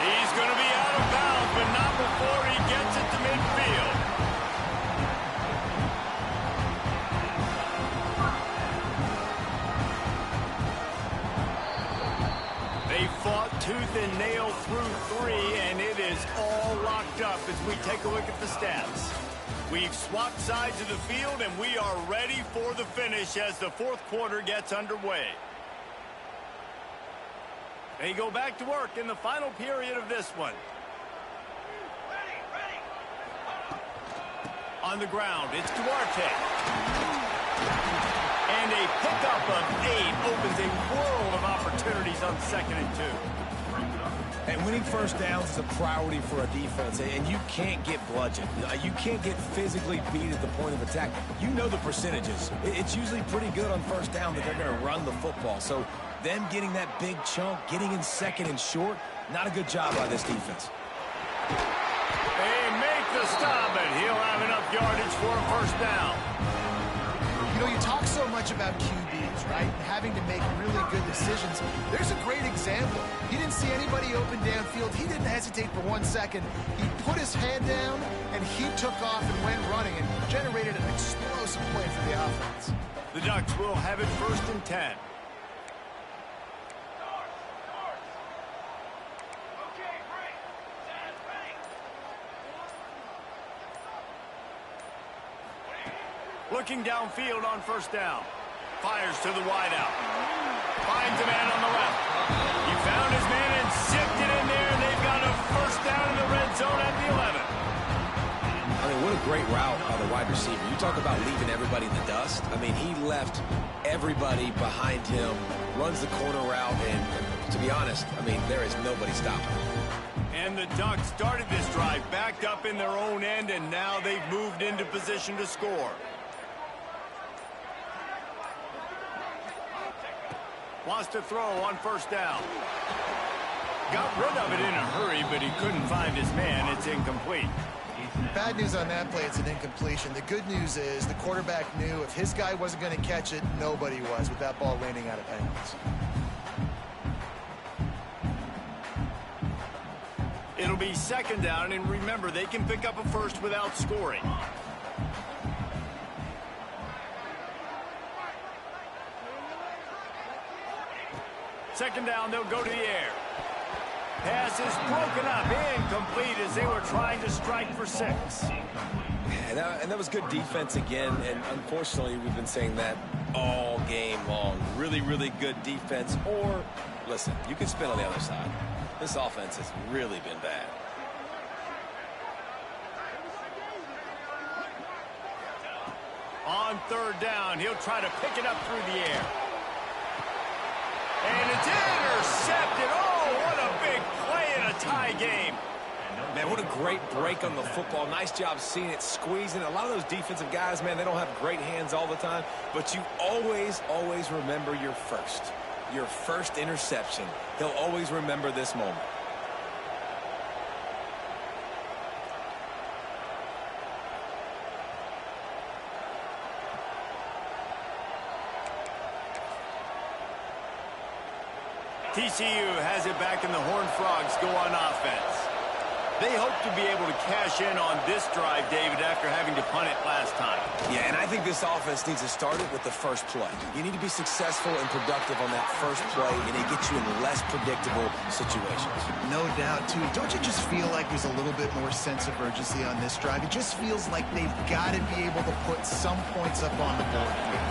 He's going to be out of bounds, but not before he gets it to midfield. They fought tooth and nail through 3, and it is all locked up as we take a look at the stats. We've swapped sides of the field, and we are ready for the finish as the fourth quarter gets underway. They go back to work in the final period of this one. On the ground, it's Duarte. And a pickup of 8 opens a world of opportunities on 2nd and 2. And winning first downs is a priority for a defense, and you can't get bludgeoned. You can't get physically beat at the point of attack. You know the percentages. It's usually pretty good on first down that they're going to run the football. So them getting that big chunk, getting in 2nd and short, not a good job by this defense. They make the stop, and he'll have enough yardage for a first down. You know, you talk so much about QBs, right? Having to make really good decisions. There's a great example. He didn't see anybody open downfield. He didn't hesitate for 1 second. He put his head down, and he took off and went running and generated an explosive play for the offense. The Ducks will have it 1st and 10. Looking downfield on first down. Fires to the wideout. Finds a man on the left. He found his man and zipped it in there. They've got a first down in the red zone at the 11. I mean, what a great route by the wide receiver. You talk about leaving everybody in the dust. I mean, he left everybody behind him, runs the corner route, and to be honest, I mean, there is nobody stopping him. And the Ducks started this drive backed up in their own end, and now they've moved into position to score. Wants to throw on first down. Got rid of it in a hurry, but he couldn't find his man. It's incomplete. Bad news on that play, it's an incompletion. The good news is the quarterback knew if his guy wasn't going to catch it, nobody was with that ball landing out of bounds. It'll be 2nd down, and remember, they can pick up a first without scoring. Second down, they'll go to the air. Pass is broken up, incomplete as they were trying to strike for 6. And that was good defense again, and unfortunately we've been saying that all game long. Really, really good defense, or, listen, you can spin on the other side. This offense has really been bad. On third down, he'll try to pick it up through the air. And it's intercepted. Oh, what a big play in a tie game. Man, what a great break on the football. Nice job seeing it, squeezing. A lot of those defensive guys, man, they don't have great hands all the time, but you always, always remember your first interception. He'll always remember this moment. TCU has it back and the Horned Frogs go on offense. They hope to be able to cash in on this drive, David, after having to punt it last time. Yeah, and I think this offense needs to start it with the first play. You need to be successful and productive on that first play, and it gets you in less predictable situations. No doubt, too. Don't you just feel like there's a little bit more sense of urgency on this drive? It just feels like they've got to be able to put some points up on the board here.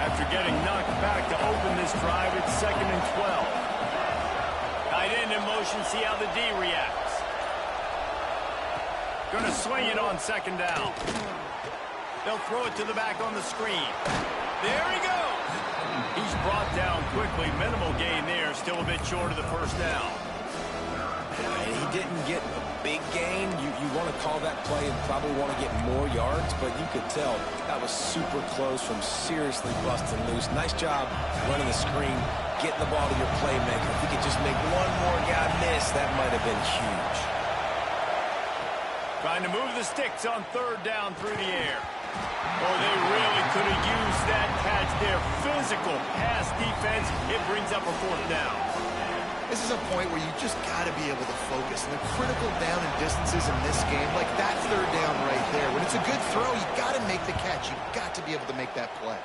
After getting knocked back to open this drive, it's 2nd and 12. Tight end in motion, see how the D reacts. Going to swing it on 2nd down. They'll throw it to the back on the screen. There he goes. He's brought down quickly. Minimal gain there. Still a bit short of the first down. And he didn't get a big gain. You want to call that play and probably want to get more yards, but you could tell that was super close from seriously busting loose. Nice job running the screen, getting the ball to your playmaker. If he could just make one more guy miss, that might have been huge. Trying to move the sticks on 3rd down through the air. Oh, they really could have used that catch there. Physical pass defense. It brings up a 4th down. This is a point where you just got to be able to focus. And the critical down and distances in this game, like that 3rd down right there, when it's a good throw, you got to make the catch. You've got to be able to make that play.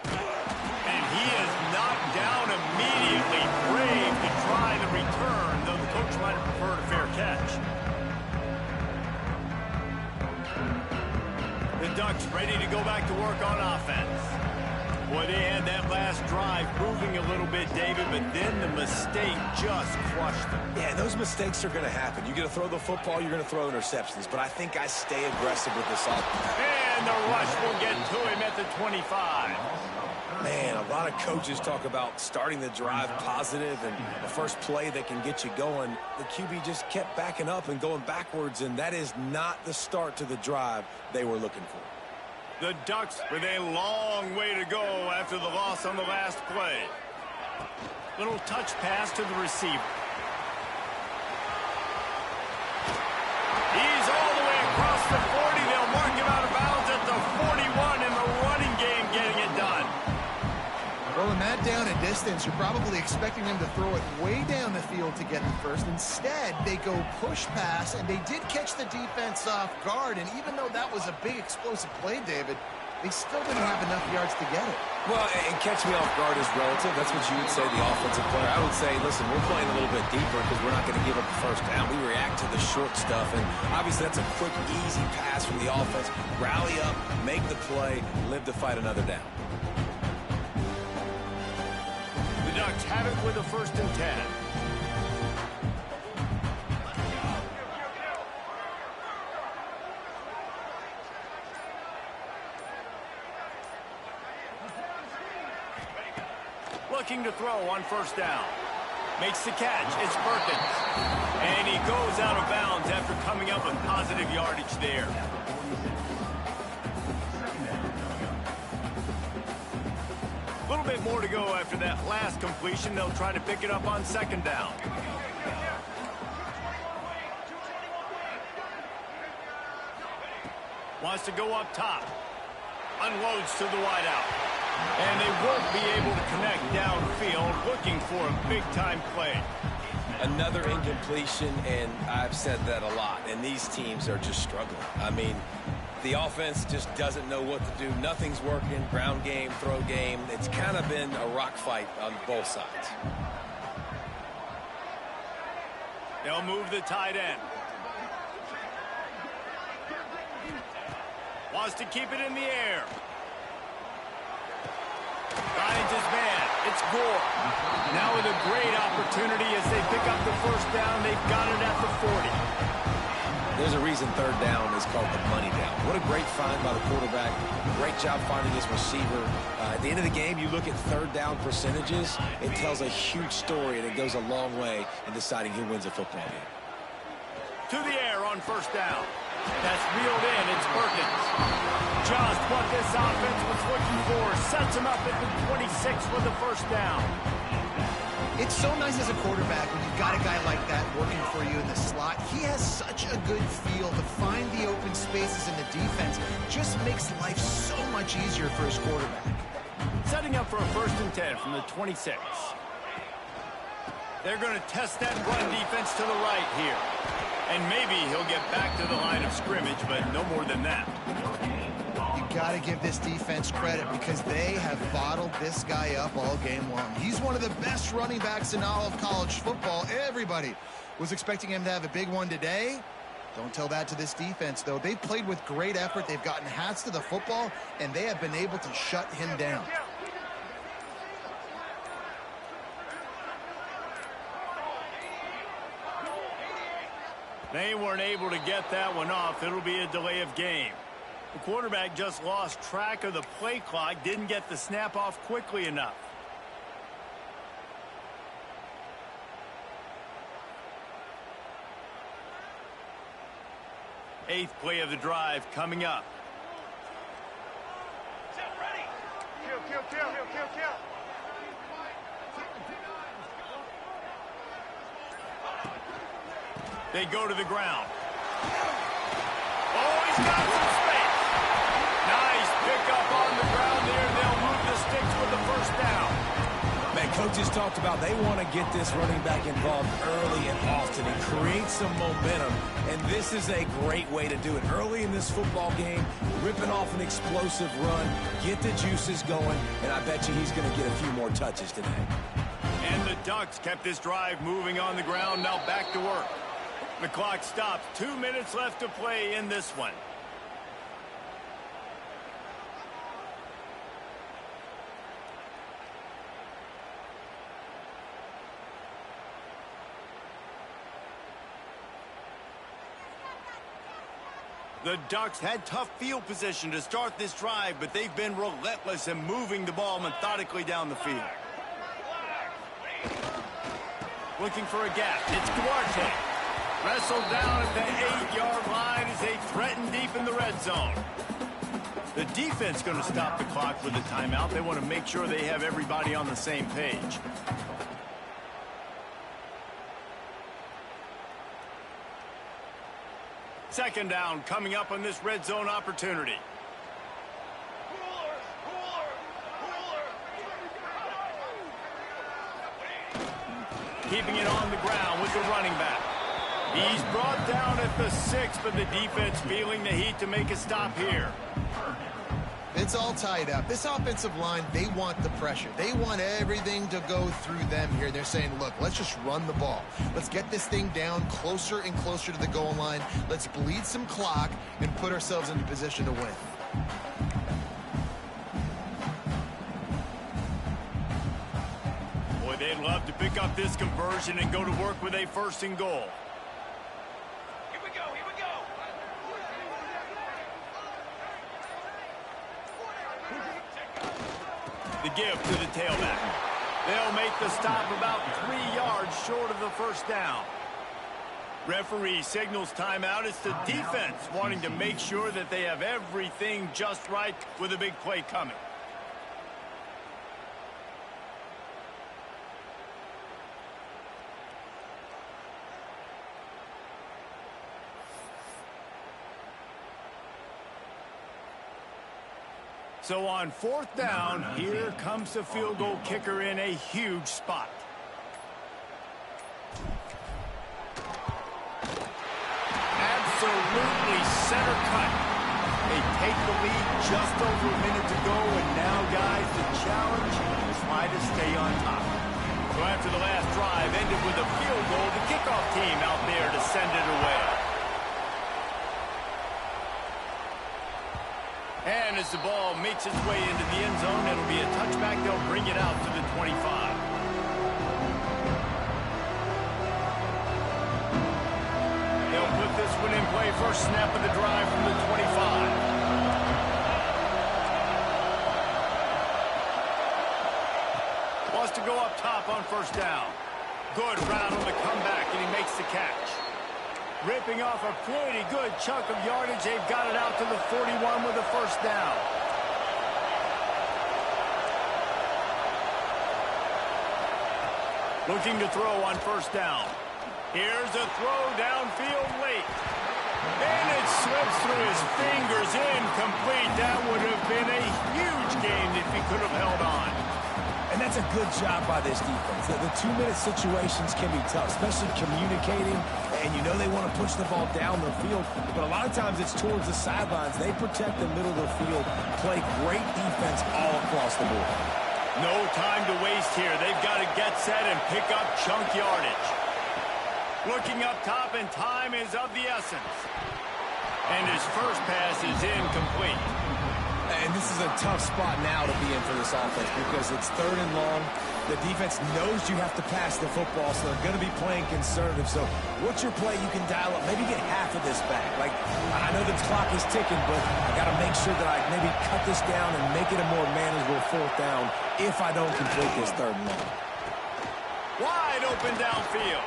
And he is knocked down immediately. Brave to try the return, though the coach might have preferred a fair catch. The Ducks ready to go back to work on offense. Boy, they had that last drive moving a little bit, David, but then the mistake just crushed them. Yeah, those mistakes are going to happen. You're going to throw the football, you're going to throw interceptions, but I think I stay aggressive with this offense. And the rush will get to him at the 25. Man, a lot of coaches talk about starting the drive positive and the first play that can get you going. The QB just kept backing up and going backwards, and that is not the start to the drive they were looking for. The Ducks with a long way to go after the loss on the last play. Little touch pass to the receiver. He's all the way across the 40. They'll mark him out of bounds at the 41 in the running game, getting it done. Well, in that down and distance, you're probably expecting them to throw it way down the field to get the first. Instead, they go push pass, and they did catch the defense off guard. And even though that was a big explosive play, David, they still didn't have enough yards to get it. Well, and catch me off guard is relative. That's what you would say, the offensive player. I would say, listen, we're playing a little bit deeper because we're not going to give up the first down. We react to the short stuff, and obviously that's a quick, easy pass from the offense. Rally up, make the play, live to fight another down. The Ducks have it with a 1st and 10. Looking to throw on 1st down. Makes the catch. It's Perkins. And he goes out of bounds after coming up with positive yardage there. A little bit more to go after that last completion. They'll try to pick it up on 2nd down. Wants to go up top. Unloads to the wideout. And they won't be able to connect downfield, looking for a big-time play. Another incompletion, and I've said that a lot, and these teams are just struggling. I mean, The offense just doesn't know what to do. Nothing's working. Ground game, throw game. It's kind of been a rock fight on both sides. They'll move the tight end. Wants to keep it in the air. Finds his man. It's Gore. Now with a great opportunity as they pick up the first down. They've got it at the 40. There's a reason third down is called the money down. What a great find by the quarterback. Great job finding his receiver. At the end of the game, you look at third down percentages. It tells a huge story, and it goes a long way in deciding who wins a football game. To the air on first down. That's reeled in. It's Perkins. Just what this offense was looking for. Sets him up at the 26 for the first down. It's so nice as a quarterback when you've got a guy like that working for you in the slot. He has such a good feel to find the open spaces in the defense. Just makes life so much easier for his quarterback. Setting up for a 1st and 10 from the 26. They're going to test that run defense to the right here. And maybe he'll get back to the line of scrimmage, but no more than that. You got to give this defense credit because they have bottled this guy up all game long. He's one of the best running backs in all of college football. Everybody was expecting him to have a big one today. Don't tell that to this defense, though. They've played with great effort. They've gotten hats to the football, and they have been able to shut him down. They weren't able to get that one off. It'll be a delay of game. The quarterback just lost track of the play clock, didn't get the snap off quickly enough. Eighth play of the drive coming up. Ready. Kill. They go to the ground. Oh, he's got some space. Nice pickup on the ground there. They'll move the sticks with the first down. Man, coaches talked about they want to get this running back involved early and often and create some momentum. And this is a great way to do it. Early in this football game, ripping off an explosive run, get the juices going, and I bet you he's going to get a few more touches today. And the Ducks kept this drive moving on the ground. Now back to work. The clock stops. 2 minutes left to play in this one. The Ducks had tough field position to start this drive, but they've been relentless in moving the ball methodically down the field. Looking for a gap. It's Duarte. Wrestled down at the 8-yard line as they threaten deep in the red zone. The defense going to stop the clock with a timeout. They want to make sure they have everybody on the same page. Second down coming up on this red zone opportunity. Keeping it on the ground with the running back. He's brought down at the 6, but the defense feeling the heat to make a stop here. It's all tied up. This offensive line, they want the pressure. They want everything to go through them here. They're saying, look, let's just run the ball. Let's get this thing down closer and closer to the goal line. Let's bleed some clock and put ourselves into position to win. Boy, they'd love to pick up this conversion and go to work with a 1st and goal. Here we go. The give to the tailback. They'll make the stop about 3 yards short of the first down. Referee signals timeout. It's the defense wanting to make sure that they have everything just right with a big play coming. So on 4th down, here comes the field goal kicker in a huge spot. Absolutely center cut. A take the lead, just over a minute to go, and now, guys, the challenge is try to stay on top. So after the last drive ended with a field goal, the kickoff team out there to send it away. And as the ball makes its way into the end zone, it'll be a touchback. They'll bring it out to the 25. Put this one in play. First snap of the drive from the 25. Wants to go up top on first down. Good route on the comeback, and he makes the catch. Ripping off a pretty good chunk of yardage. They've got it out to the 41 with a first down. Looking to throw on first down. Here's a throw downfield late. And it slips through his fingers, incomplete. That would have been a huge game if he could have held on. And that's a good job by this defense. The 2-minute situations can be tough, especially communicating. And you know they want to push the ball down the field, but a lot of times it's towards the sidelines. They protect the middle of the field, play great defense all across the board. No time to waste here. They've got to get set and pick up chunk yardage. Looking up top, and time is of the essence. And his first pass is incomplete. And this is a tough spot now to be in for this offense because it's 3rd and long. The defense knows you have to pass the football, so they're going to be playing conservative. So what's your play you can dial up? Maybe get half of this back. Like, I know the clock is ticking, but I got to make sure that I maybe cut this down and make it a more manageable 4th down if I don't complete this 3rd and long. Wide open downfield.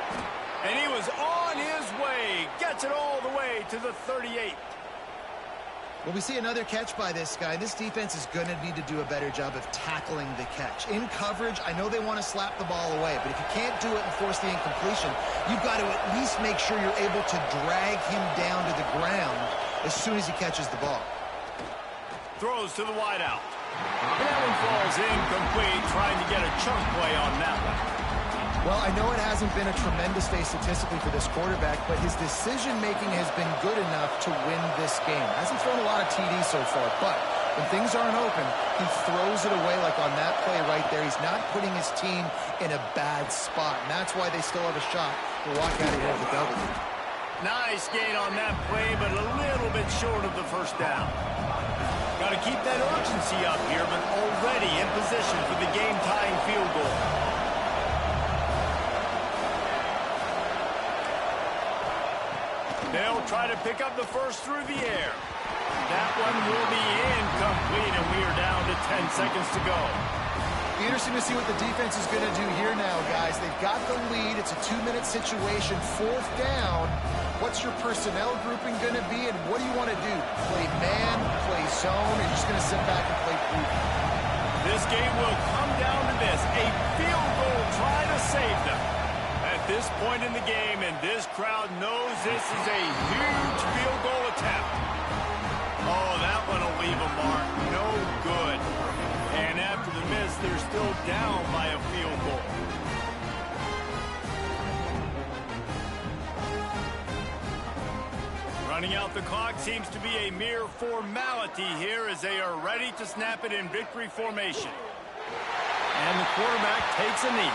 And he was on his way. Gets it all the way to the 38. Well, we see another catch by this guy. This defense is going to need to do a better job of tackling the catch. In coverage, I know they want to slap the ball away, but if you can't do it and force the incompletion, you've got to at least make sure you're able to drag him down to the ground as soon as he catches the ball. Throws to the wideout. And that one falls incomplete, trying to get a chunk play on that one. Well, I know it hasn't been a tremendous day statistically for this quarterback, but his decision-making has been good enough to win this game. Hasn't thrown a lot of TDs so far, but when things aren't open, he throws it away like on that play right there. He's not putting his team in a bad spot, and that's why they still have a shot to walk out of here with a W. Nice gain on that play, but a little bit short of the first down. Got to keep that urgency up here, but already in position for the game-tying field goal. They'll try to pick up the first through the air. That one will be incomplete, and we are down to 10 seconds to go. Be interesting to see what the defense is going to do here now, guys. They've got the lead. It's a 2-minute situation, 4th down. What's your personnel grouping going to be, and what do you want to do? Play man, play zone, or are you just going to sit back and play preview? This game will come down to this. A field goal try to save them. At this point in the game, and this crowd knows this is a huge field goal attempt. Oh, that one will leave a mark. No good. And after the miss, they're still down by a field goal. Running out the clock seems to be a mere formality here as they are ready to snap it in victory formation. And the quarterback takes a knee.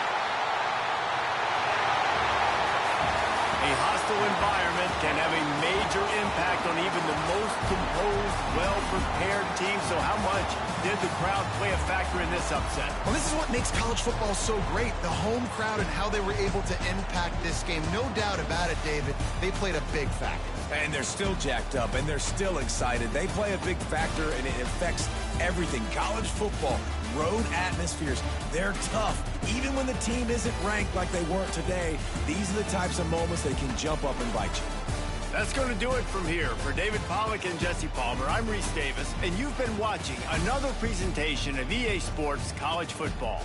A hostile environment can have a major impact on even the most composed, well-prepared team. So how much did the crowd play a factor in this upset? Well, this is what makes college football so great, the home crowd and how they were able to impact this game. No doubt about it, David. They played a big factor. And they're still jacked up, and they're still excited. They play a big factor, and it affects everything. College football, road atmospheres, they're tough. Even when the team isn't ranked like they weren't today, these are the types of moments they can jump up and bite you. That's going to do it from here. For David Pollack and Jesse Palmer, I'm Reese Davis, and you've been watching another presentation of EA Sports College Football.